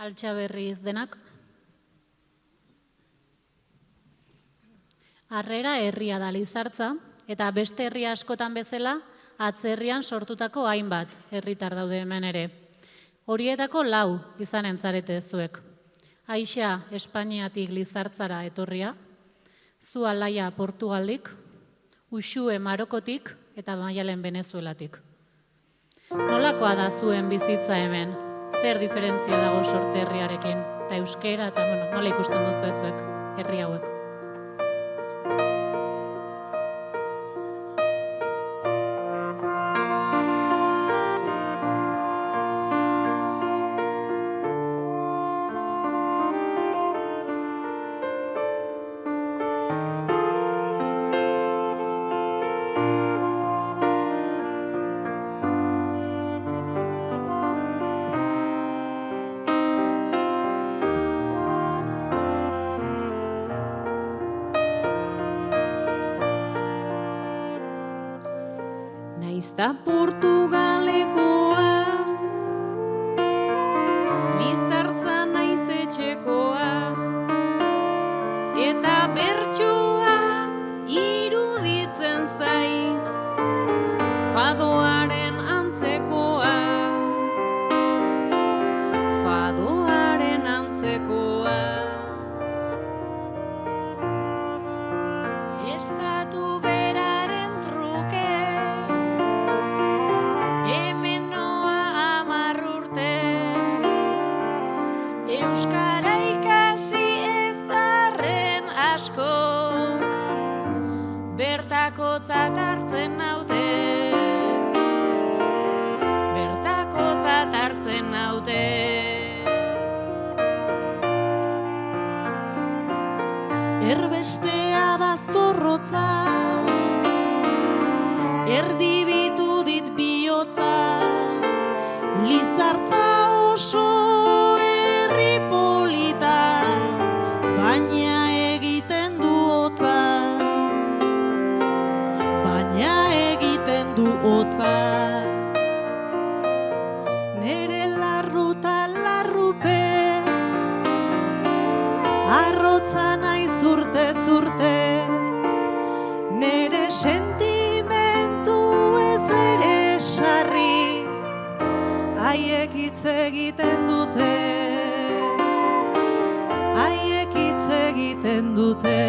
Altxa berriz denak. Harrera herria da Lizartza, eta beste herria askotan bezala, atzerrian sortutako hainbat herritar daude hemen ere. Horietako 4 izanen zarete zuek. Aixa Espainiatik Lizartzara etorria, zu Alaia Portugaldik, Uxue Marokotik eta Maialen Venezuelatik. Nolakoa da zuen bizitza hemen? Zer diferentzia dago sorte herriarekin? Eta euskera eta nola ikusten duzu zuek herri hauek? Naizta Portugalekoa, Lizartza naiz etxekoa, eta bertsoa iruditzen zait, fadoaren antzekoa, fadoaren antzekoa. Estatu beraren truke Euskara ikasi ez darren askok bertakotzat hartzen naute, bertakotzat hartzen naute. Erbestea da zorrotza, erdibitu dit bihotza, Lizartza oso polita, baina egiten du hotza, baina egiten du hotza. Nere larruta larrupe, arrotza naiz urte zurte, nere sentimentu ez ere sarri, haiek hitz egiten dute. Haiek hitz egiten dute.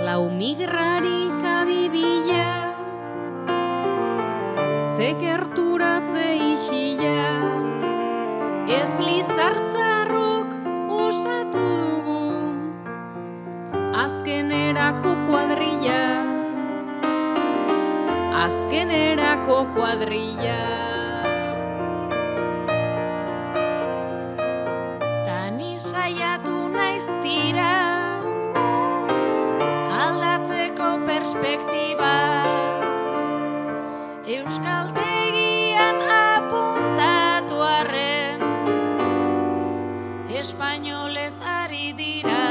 Lau migrarik abibila, ze gerturatze isila, ez Lizartzarrok osatu dugu, azkenerako kuadrilla, azkenerako kuadrilla. Saiatu naiz tira, aldatzeko perspektiba, euskaltegian apuntatu arren, espainolez ari dira,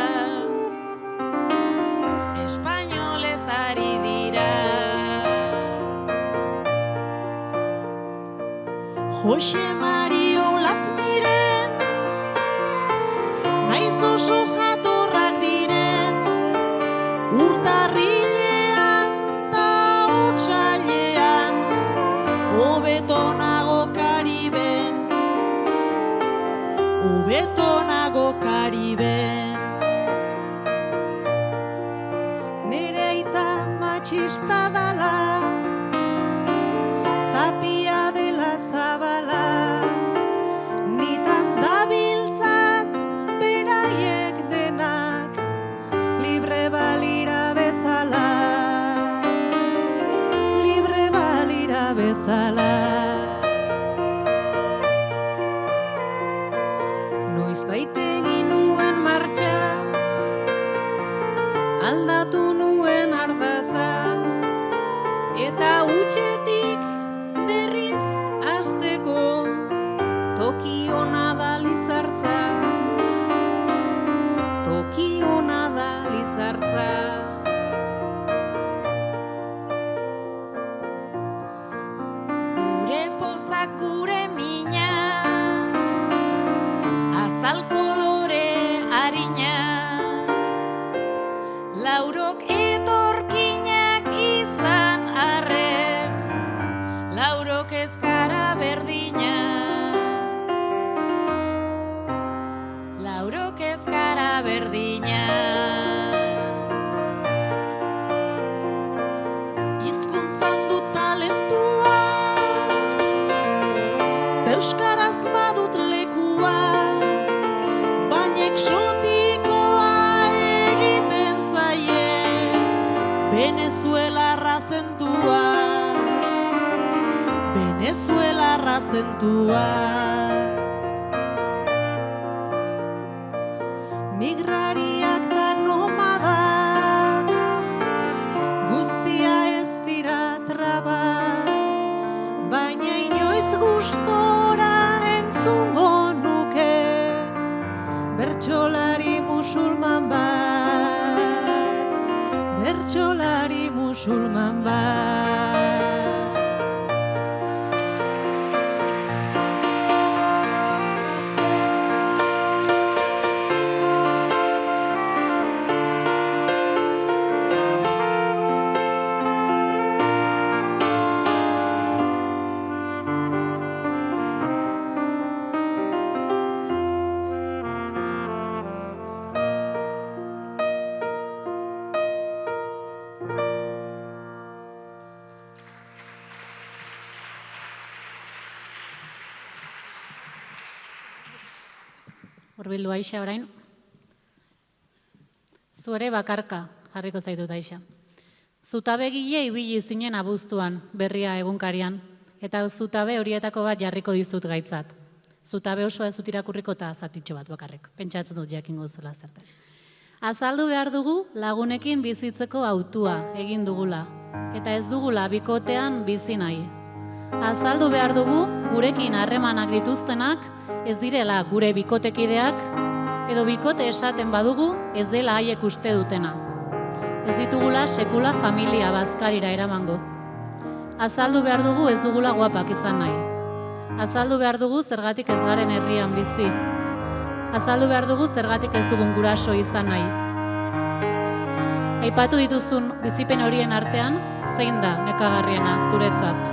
espainolez ari dira. Jose Mario Latzmiren, naiz oso jatorrak diren, urtarrilean ta otsailean, hobetonago Kariben, hobetonago Kariben. Nere aita matxista dala, zapia dela zabala, nitaz dabiltzat beraiek denak, libre balira bezala, libre balira bezala. Noizbait egin nuen martxa, aldatu nuen ardatza, eta hutsetik berriz hasteko, toki ona da Lizartza, toki ona da Lizartza. Gure pozak da berdina. Hizkuntzan du talentua, euskaraz badut lekua, baina exotikoa egiten zaie, Venezuelarra zentua, Venezuelarra zentua. Migrariak da nomadak, guztia ez dira traba, baina inoiz gustora entzungo nuke bertsolari musulman bat, bertsolari musulman bat. Hurbildu Aixa orain. Zu ere bakarka jarriko zaitut Aixa. Zutabegile ibili zinen abuztuan, berria egunkarian, eta zutabe horietako bat jarriko dizut gaitzat. Zutabe osoa ez dut irakurriko eta zatitxo bat bakarrik. Pentsatzen dut jakingo zula zertan. Azaldu behar dugu lagunekin bizitzeko hautua egin dugula, eta ez dugula bikotean bizi nahi. Azaldu behar dugu gurekin harremanak dituztenak ez direla gure bikotekideak, edo bikote esaten badugu ez dela haiek uste dutena. Ez ditugula sekula familia bazkarira eramango. Azaldu behar dugu ez dugula guapak izan nahi. Azaldu behar dugu zergatik ez garen herrian bizi. Azaldu behar dugu zergatik ez dugun guraso izan nahi. Aipatu dituzun bizipen horien artean, zein da nekagarriena zuretzat?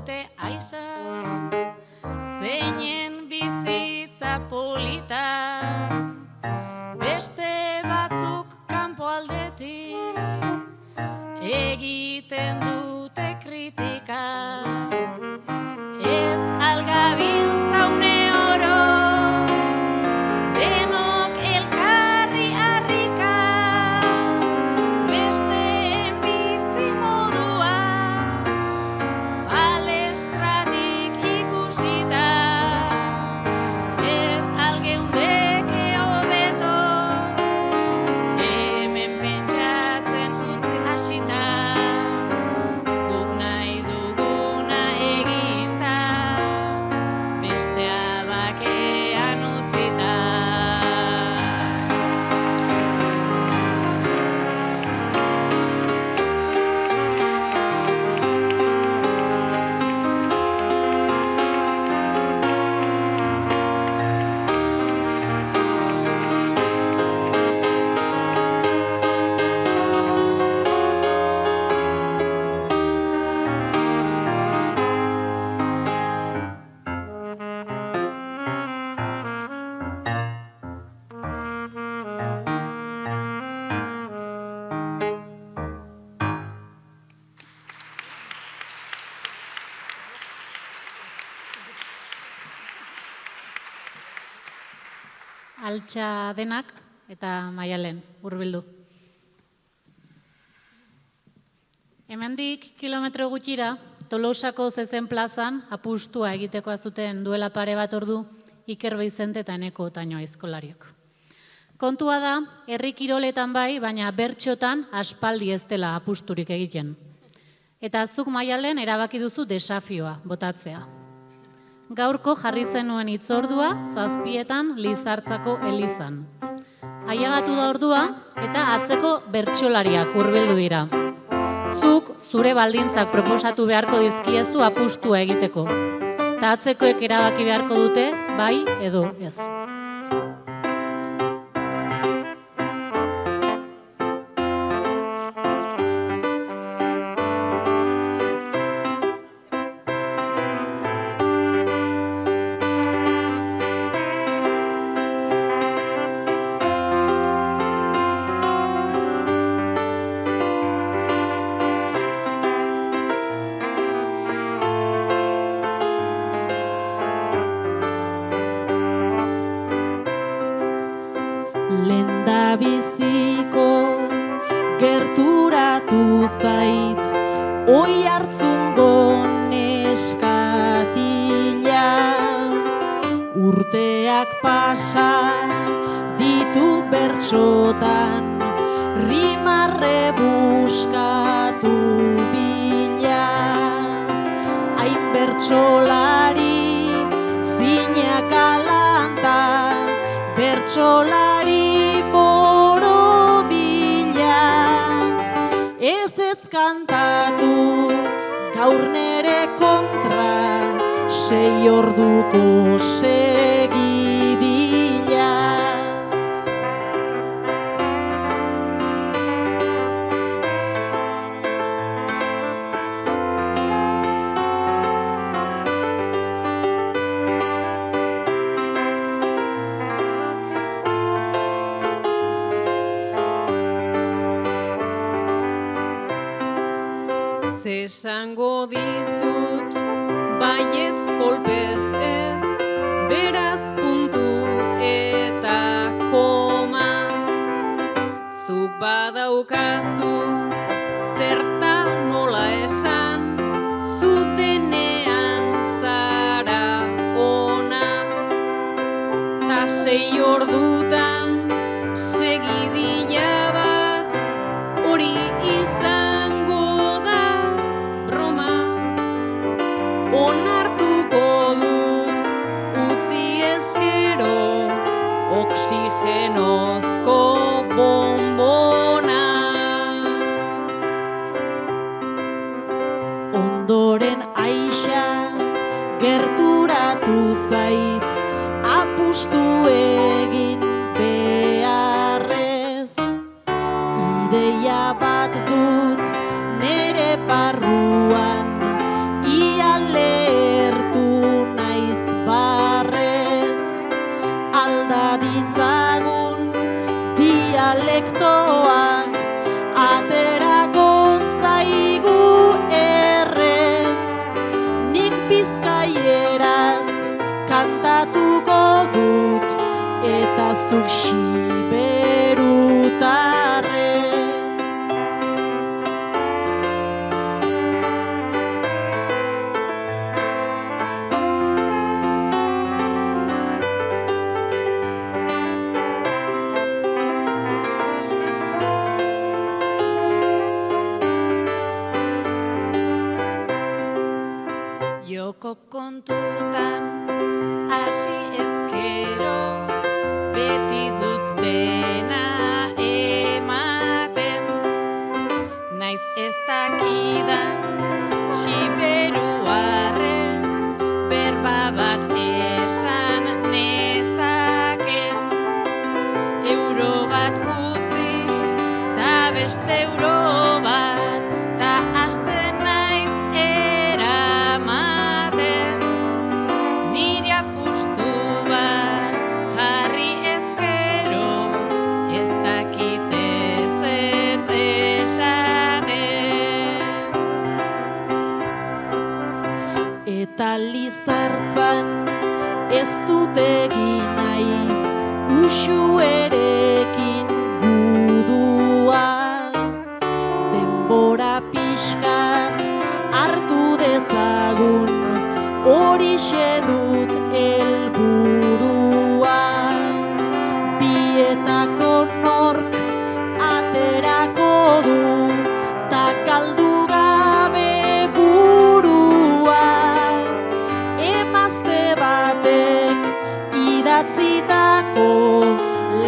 dute aiza, zeinen bizitza polita, beste batzuk kanpo aldetik egiten dute kritika. Ez algabiltza une oro, denok elkarri harrika, besteen bizimodua palestratik ikusita. Ez algeundeke hobeto, hemen pentsatzen utzi hasita, guk nahi duguna eginta, bestea bakean utzita. Altxa denak eta Maialen, hurbildu. Hemendik kilometro gutxira, Tolosako zezen plazan apustua egitekoa zuten duela pare bat ordu Iker Beizente eta Eneko Otaño aizkolariok. Kontua da, herri kiroletan bai, baina bertxotan aspaldi ez dela apusturik egiten. Eta zuk Maialen erabaki duzu desafioa botatzea. Gaurko jarri zenuen hitzordua 7etan Lizartzako elizan. Ailegatu da ordua eta atzeko bertsolariak hurbildu dira. Zuk zure baldintzak proposatu beharko dizkiezu apustua egiteko. Ta atzekoek erabaki beharko dute bai edo ez. Lendabiziko gerturatu zait, oi hartzungo neskatila. Urteak pasa ditu bertsotan, rimarre buskatu bila. Hain bertsolari fina galanta, bertsolari borobila. Ez kantatu gaur nere kontra, 6 orduko segidila. Esango dizut, baietz kolpez ez, beraz puntu eta koma. Zuk badaukazu, zerta nola esan, zu denean zara ona. Ta 6 ordutan, segidila bat, hori izango da broma. Onartuko dut, utzi ezkero, oxigenozko bombona. Ondoren aixa gerturatu zait, apustu egin beharrez. Ideia bat dut nere barruan, ia eta zuk xiberutarrez. Joko kontutan hasi ezkero, beti dut dena ematen. Naiz ez dakidan xiberuarrez, berba bat esan nezaken. Euro bat utzi, ta beste euro bat, ta hasten naiz eramaten. Nire apustu bat jarri ezkero, ez dakit ezetz esaten. Eta Lizartzan ez dut egin nahi uxuerekin gudua. Denbora pixkat hartu dezagun, horixe dut helburua. Bietako nork aterako du, ta galdu gabe burua. Emazte batek idatzitako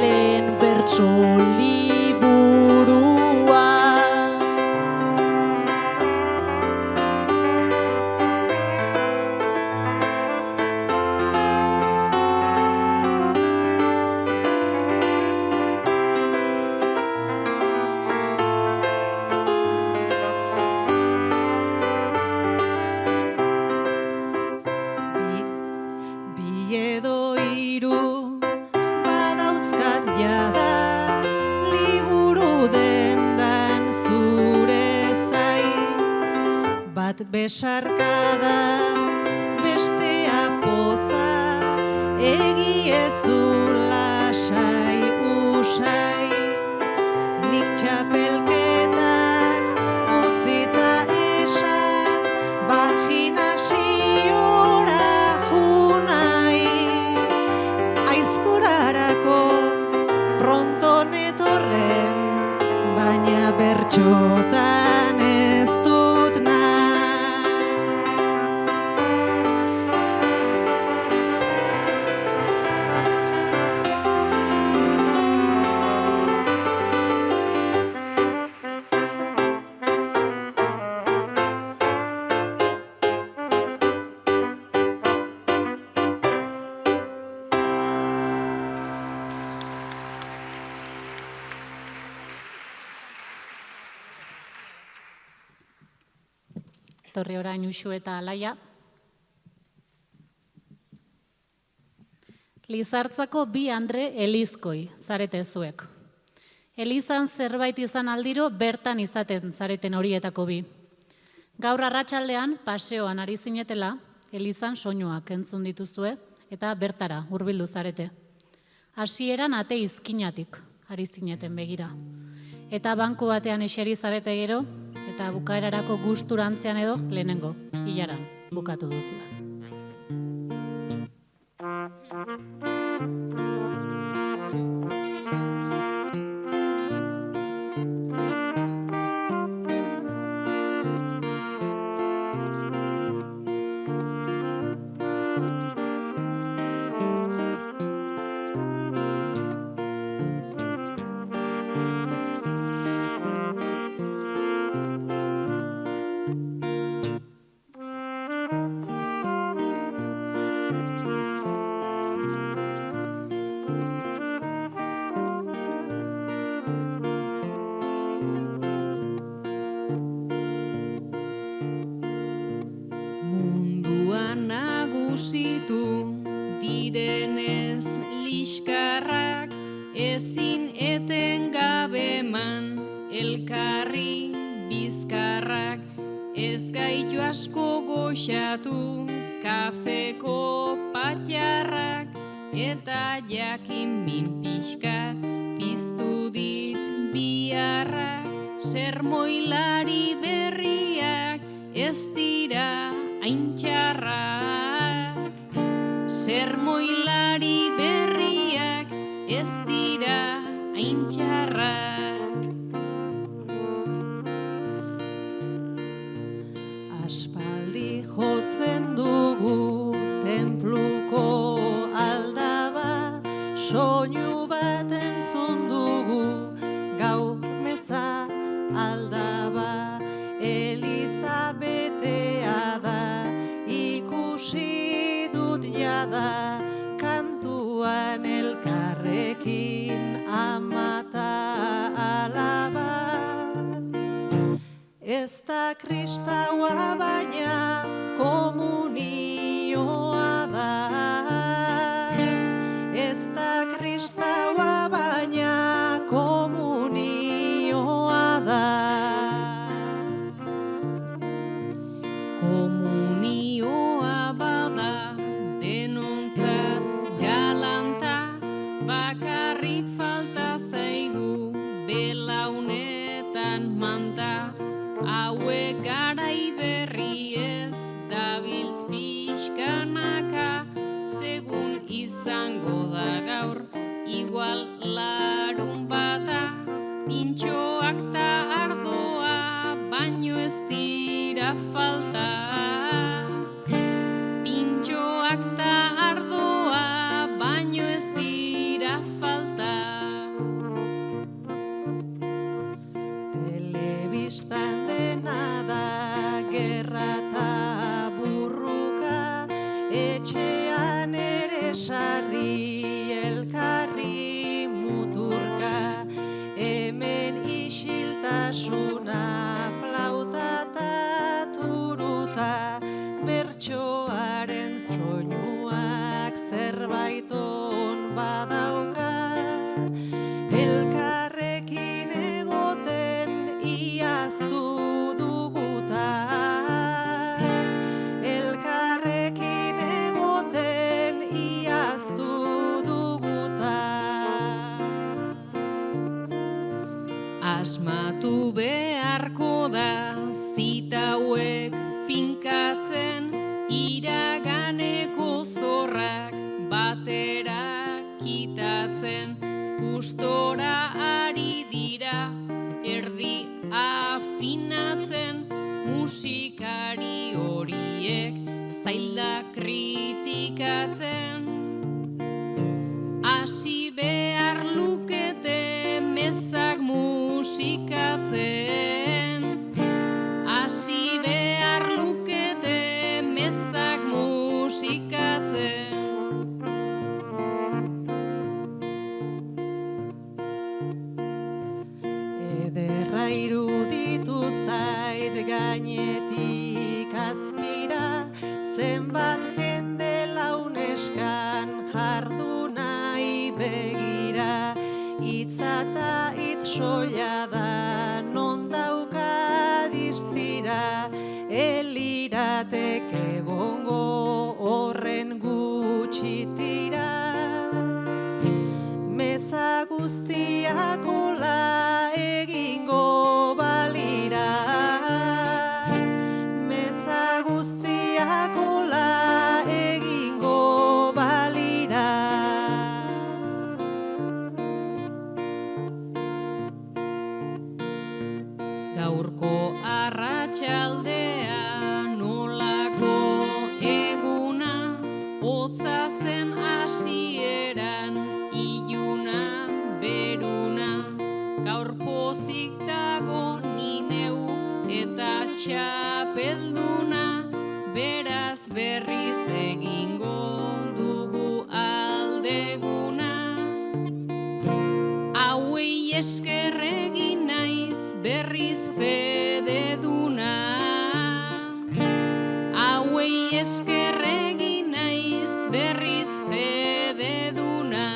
lehen bertso liburua. Bi edo hiru badauzkat jada, liburu dendan zure zai. Bat besarkada, bestea poza, egiezu lasai usai. Nik txapelketak utzita esan, vaginasiora junai. Aizkorarako pronto netorren, baina bertxotan ez dut nahi. Torri orain Uxu eta Alaia. Lizartzako bi andre elizkoi zarete zuek. Elizan zerbait izan aldiro bertan izaten zareten horietako bi. Gaur arratsaldean paseoan ari zinetela, Elizan soinuak entzun dituzue eta bertara hurbildu zarete. Hasieran ate izkinatik ari zineten begira. Eta banku batean eseri zarete gero, eta bukaerarako gusturantzean edo lehenengo ilaran bukatu duzue. nagusitu direnez liskarrak, ezin etengabe eman elkarri bizkarrak, ez gaitu asko goxatu kafeko patxarrak, eta jakin min pixkat piztu dit biharrak, sermoilari berriak ez dira hain txarrak. Sermoilari berriak ez dira hain txarrak. Aspaldi jotzen dugu tenpluko aldaba, soinu bat entzun dugu gaur meza aldaba. Eliza betea da, ikusi dut jada, kantuan elkarrekin amata alaba. Ez da kristaua baina komunioa da. Ez da kristaua baina komunioa da. Komunioa bada denontzat galanta, bakarrik falta zaigu belaunetan manta. Hauek garai berri ez dabiltz pixkanaka, segun izango da gaur igual larun bata. Pintxoak ta ardoa baino ez dira falta. Pintxoak ta ardoa baino ez dira falta. Telebistan dena da gerra eta burruka, etxean ere sarri elkarri muturka. Hemen isiltasuna flauta eta turuta, bertsoaren soinuak zerbait on badauka. Elkarrekin egoten iaztu duguta, elkarrekin egoten iaztu duguta. Asmatu beharko da zita hauek finkatzen, iraganeko zorrak batera kitatzen. Gustora ari dira erdi afinatzen, musikari horiek zaila kritikatzen. Hasi behar lukete mezak musikatzen. Hasi behar lukete mezak musikatzen. Ederra iruditu zait gainetik azpira, zenbat jende launeskan jardu nahi begira. Hitza eta hitz soila da, non dauka distira, eliratek egongo horren gutxi tira. Meza guztiak hola egingo balira, meza guztiak hola egingo balira. Gaurko arratsaldea nolako eguna, hotza zen hasieran iluna beruna. Gaur pozik dago ni neu eta txapelduna, beraz berriz egingo dugu aldeguna. Hauei esker egin naiz berriz fededuna. Hauei esker egin naiz berriz fededuna.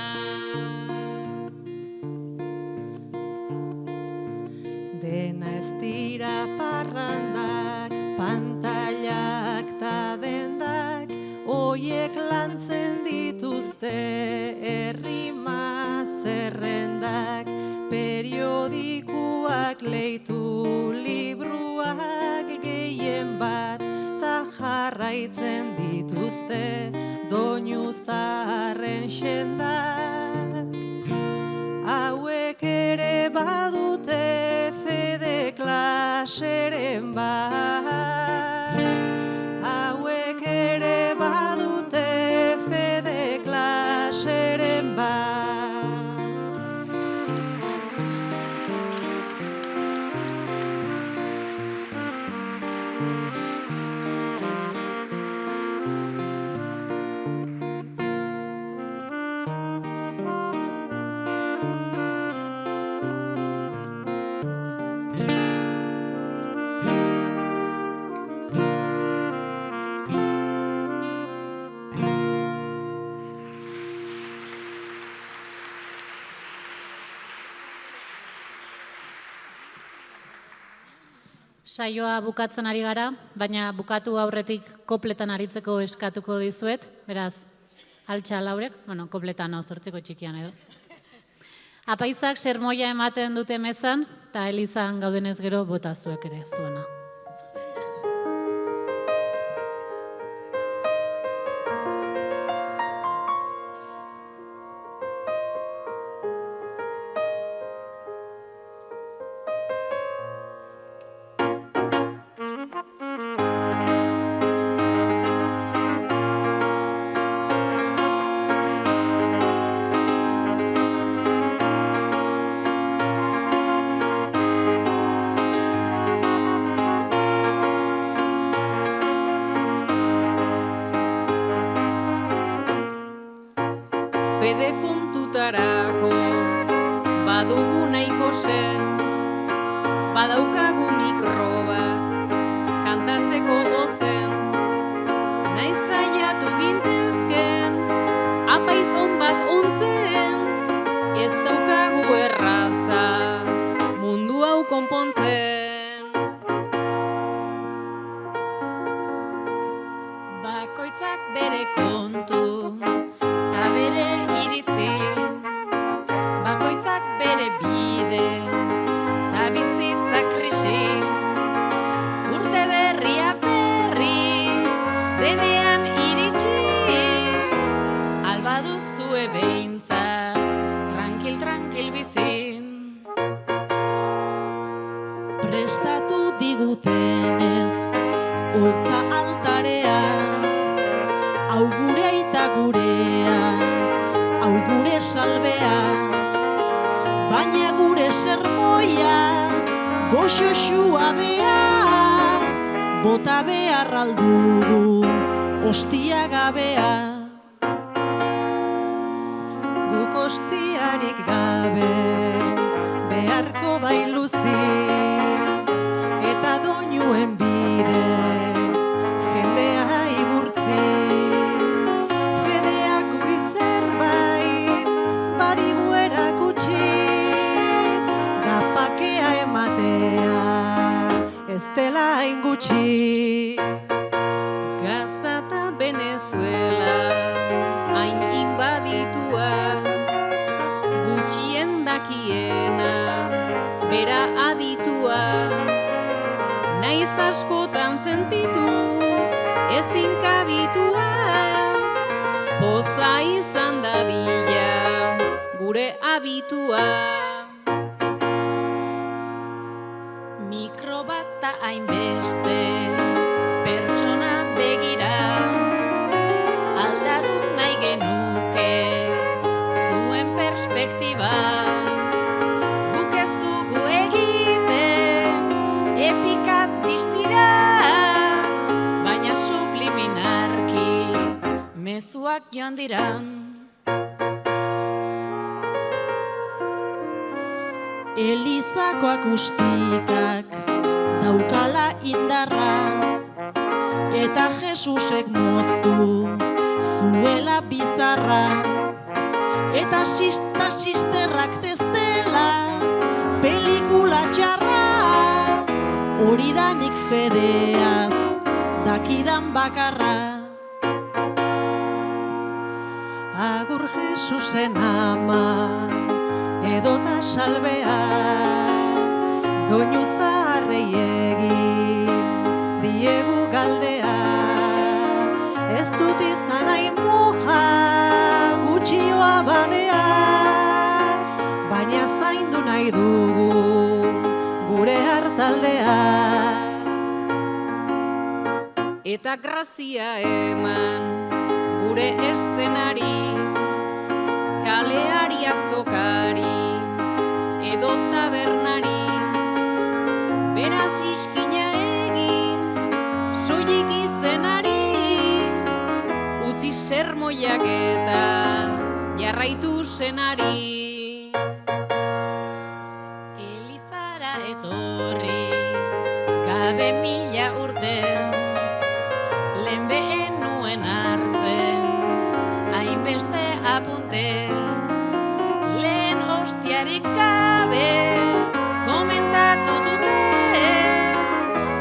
Dena ez dira parrandak, pantailak ta dendak, oiek lantzen dituzte errima zerrendak, periodikuak leitu libruak gehien bat, ta jarraitzen dituzte doinu zaharren sendak. Hauek ere badute fede klaseren bat, hauek ere badute fede klaseren bat. Saioa bukatzen ari gara, baina bukatu aurretik kopletan aritzeko eskatuko dizuet, beraz, altxa laurek, kopletan zortziko txikian edo. Apaizak sermoia ematen dute mezan, eta elizan gaudenez gero bota zuek ere zuena. Fede kontutarako badugu nahiko zen, badaukagu mikro bat kantatzeko ozen, naiz saiatu gintezken apaiz on bat ontzen, ez daukagu erraza mundu hau konpontzen. Bakoitzak bere kontu ta bere iritzi, bakoitzak bere bide ta bizitza krisi, urte berria berri denean iritsi, alba duzue behintzat tranquil bizin. Prestatu digutenez holtza altarea, hau gure aita gurea, hau gure salbea, baina gure sermoia goxo xuabea, bota behar aldugu ostia gabea. Guk ostiarik gabe beharko bailuzi, eta doinuen bidez jendea igurtzi. Fedeak guri zerbait badigu erakutsi, gapakea ematea ez dela hain gutxi. Gaza eta Venezuela hain inbaditua, gutxien dakiena bera aditua, naiz askotan sentitu ezin kabitua, poza izan dadila gure abitua. Mikro bat ta hainbeste pertsona begira, aldatu nahi genuke zuen perspektiba. Guk ez dugu egiten epikaz distira, baina subliminarki mezuak joan dira. Elizako akustikak daukala indarra, eta Jesusek moztu zuela bizarra, eta sisterrak testela pelikula txarra, hori danik fedeaz dakidan bakarra. Agur Jesusen ama, edota salbea, doinu zaharrei egin diegu galdea. Ez dut izan hain moja, gutxioa badea, baina zaindu nahi dugu gure hartaldea. Eta grazia eman gure eszenari, kaleari azokari, edo tabernari, beraz iskina egin, soilik izenari, utzi sermoiak eta jarraitu senari. Elizara etorri, gabe mila urten, lehen behen nuen hartzen, hainbeste apunte, lehen hostiarik gabe, komentatu dute,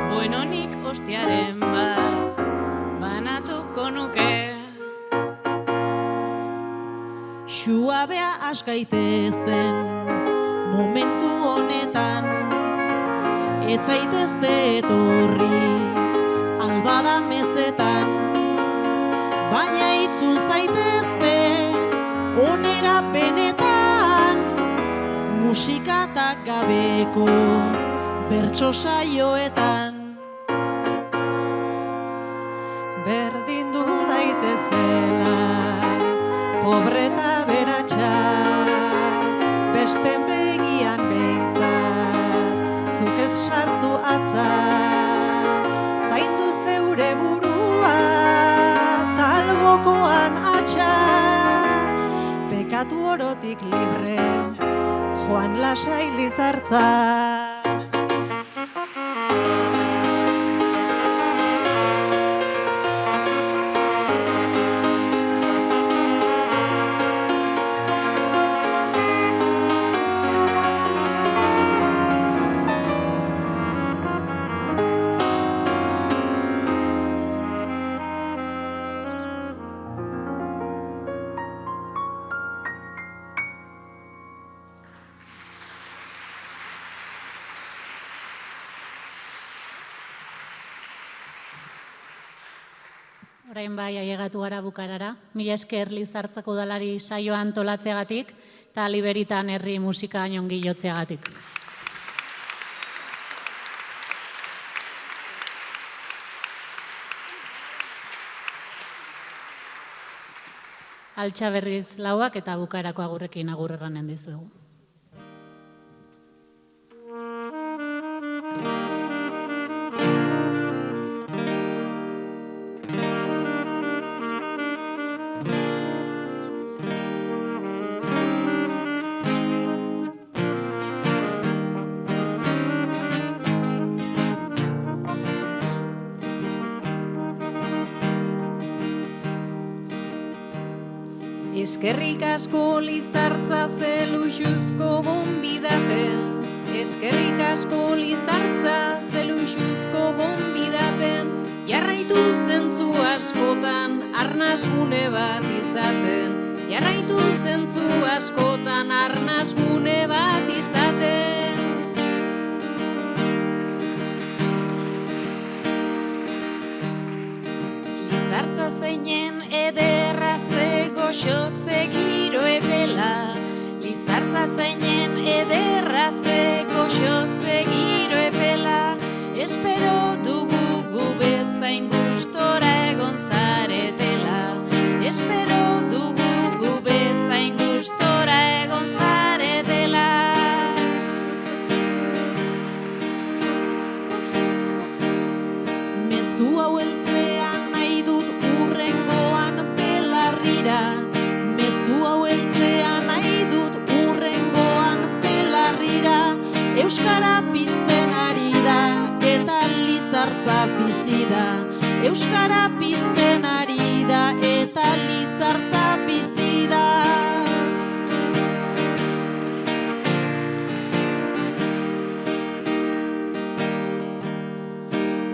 buenonik hostiaren bat, banatuko nuke. Suabea askaitezen momentu honetan, ez zaitezte etorri albada mezetan, baina itzul zaitezte onera benetan, musikatak gabeko bertso saioetan. Berdin du daitezela, pobre eta beratxa, besten begian behintzat, zuk ez sartu atza, zaindu zeure burua, talbokoan atxa, pekatu orotik libre, joan lasai Lizartza. Orain bai, ailegatu gara bukarara. Mila esker Lizartzako udalari saioa antolatzeagatik eta Liberitan herri musika ongi jotzeagatik. Altxa berriz lauak eta bukarako agurrekin agur erranen dizuegu. Eskerrik asko Lizartza ze luxuzko gonbidapen, eskerrik asko Lizartza ze luxuzko gonbidapen, jarraitu zentzu askotan arnasgune bat izaten, jarraitu zentzu askotan arnasgune bat izaten. Lizartza zeinen ederra ze goxo ze giro epela, Lizartza zeinen ederra ze goxo ze giro epela, espero dugu gu bezain gustora egon zaretela, espero dugu gu bezain gustora egon zaretela. Mezu hau heltzean nahi dut urrengoan Belarrira, mezu hau heltzean nahi dut urrengoan Belarrira, euskara pizten ari da eta Lizartza bizi da, euskara pizten ari da eta Lizartza bizi da.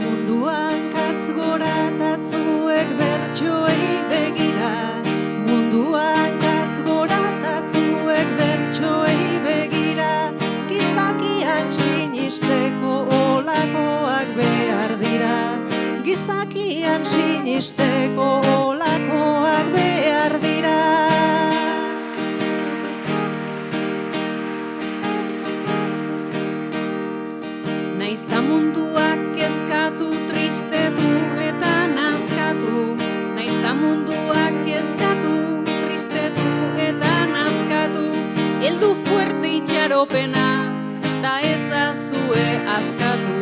Munduak azgora eta zuek bertsoei begira, munduak sinisteko olakoak behar dira. Naizta munduak kezkatu, tristetu eta nazkatu. Naizta munduak kezkatu, tristetu eta nazkatu. Heldu fuerte itxaropena, ta etzazue askatu.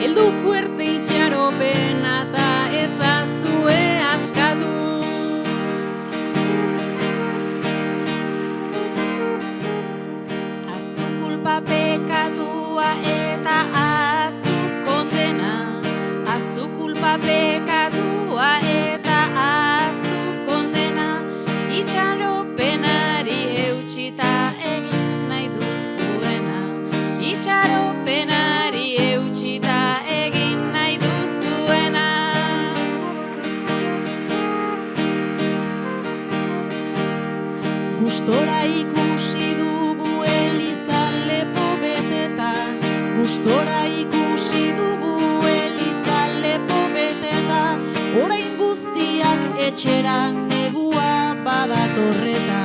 Heldu fuerte itxaropena, ta etzazue askatu. Aztu kulpa pekatua eta aztu kondena. Aztu kulpa pekatua eta aztu kondena. Itxaropenari eutxita egin nahi duzuena. Itxaropenari eutxita egin nahi duzuena. Gustora ikusi dugu Elizan lepo beteta, gustora ikusi dugu Elizan lepo beteta, orain guztiak etxera negua badatorreta,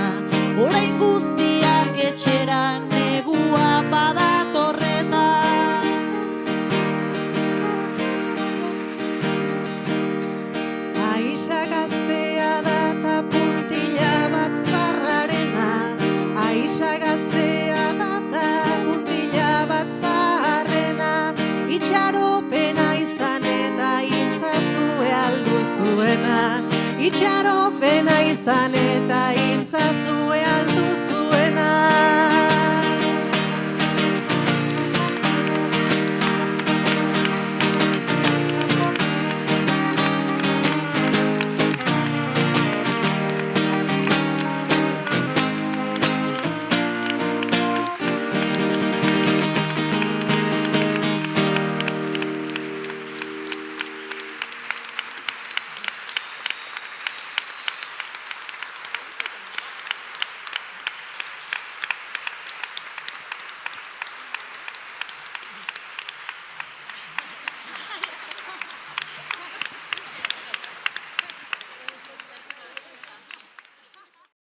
orain guztiak etxera negua badatorreta. Aixa gaztea da ta puntila bat zarrarena. Aixa gaztea da ta puntila bat zarrena. Itxaropena izan eta intzazue alduzuena. Itxaropena izan eta